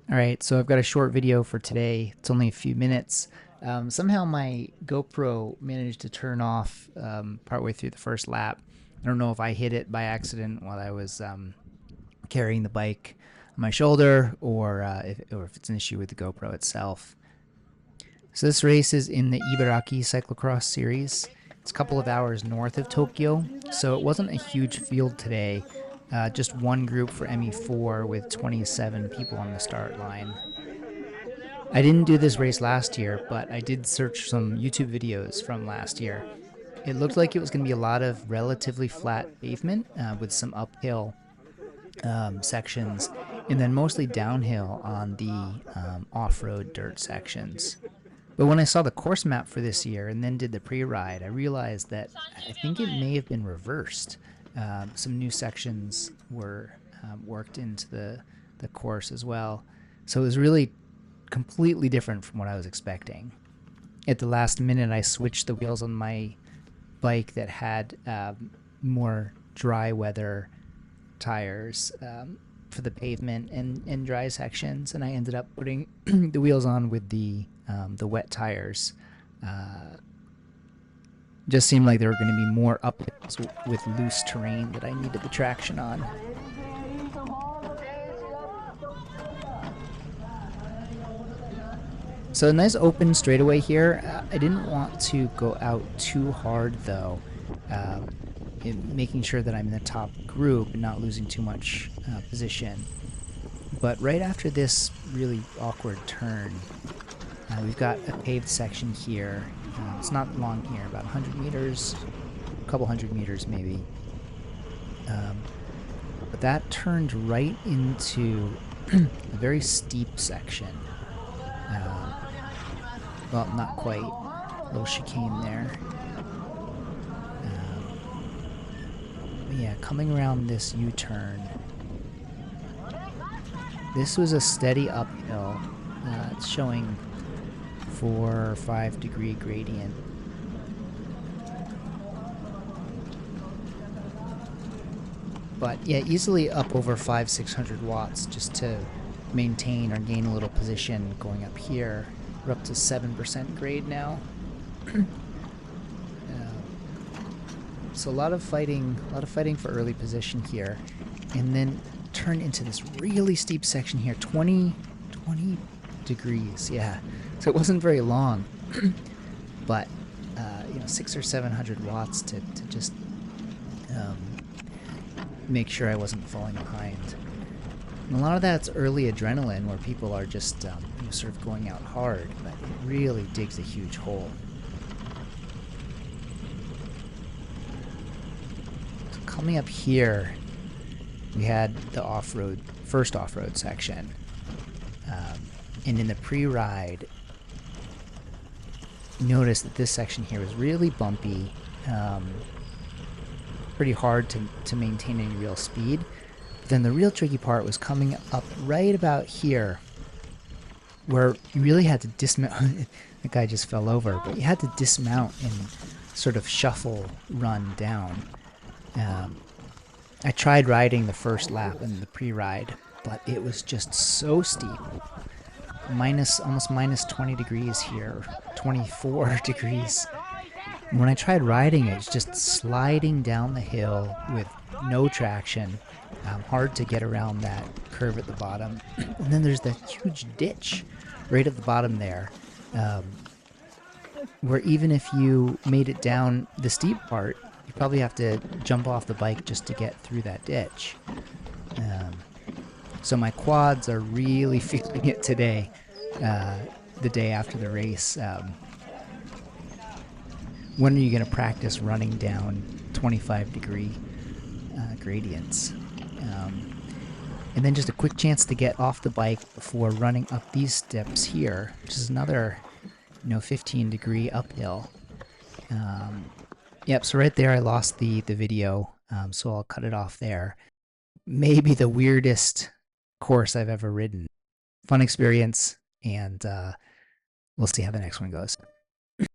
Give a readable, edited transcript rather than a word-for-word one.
Alright, so I've got a short video for today. It's only a few minutes. Somehow my GoPro managed to turn off partway through the first lap. I don't know if I hit it by accident while I was carrying the bike on my shoulder, or if it's an issue with the GoPro itself. So this race is in the Ibaraki cyclocross series. It's a couple of hours north of Tokyo, so it wasn't a huge field today. Just one group for ME4 with 27 people on the start line. I didn't do this race last year, but I did search some YouTube videos from last year. It looked like it was going to be a lot of relatively flat pavement with some uphill sections, and then mostly downhill on the off-road dirt sections. But when I saw the course map for this year and then did the pre-ride, I realized that I think it may have been reversed. Some new sections were worked into the course as well. So it was really completely different from what I was expecting. At the last minute, I switched the wheels on my bike that had more dry weather tires for the pavement and dry sections, and I ended up putting the wheels on with the wet tires. Just seemed like there were going to be more uphills with loose terrain that I needed the traction on. So a nice open straightaway here. I didn't want to go out too hard though, making sure that I'm in the top group and not losing too much position. But right after this really awkward turn, we've got a paved section here. It's not long here, about 100 meters, a couple hundred meters maybe. But that turned right into a very steep section. Well, not quite. A little chicane there. Yeah, coming around this U-turn. This was a steady uphill. It's showing 4 or 5 degree gradient. But yeah, easily up over 500-600 watts just to maintain or gain a little position going up here. We're up to 7% grade now. So a lot of fighting for early position here, and then turn into this really steep section here, 20 degrees, yeah. So it wasn't very long, but 600 or 700 watts to just make sure I wasn't falling behind. And a lot of that's early adrenaline, where people are just sort of going out hard, but it really digs a huge hole. So coming up here, we had the first off-road section, and in the pre-ride, notice that this section here was really bumpy, pretty hard to maintain any real speed. But then the real tricky part was coming up right about here, where you really had to dismount. The guy just fell over, but you had to dismount and sort of shuffle run down. I tried riding the first lap in the pre-ride, but it was just so steep. Almost minus 20 degrees here, 24 degrees. And when I tried riding it, it's just sliding down the hill with no traction. Hard to get around that curve at the bottom. And then there's that huge ditch right at the bottom there, where even if you made it down the steep part, you probably have to jump off the bike just to get through that ditch. So my quads are really feeling it today, the day after the race. When are you going to practice running down 25 degree gradients? And then just a quick chance to get off the bike before running up these steps here, which is another 15 degree uphill. Yep, so right there I lost the video, so I'll cut it off there. Maybe the weirdest course I've ever ridden. Fun experience, and we'll see how the next one goes.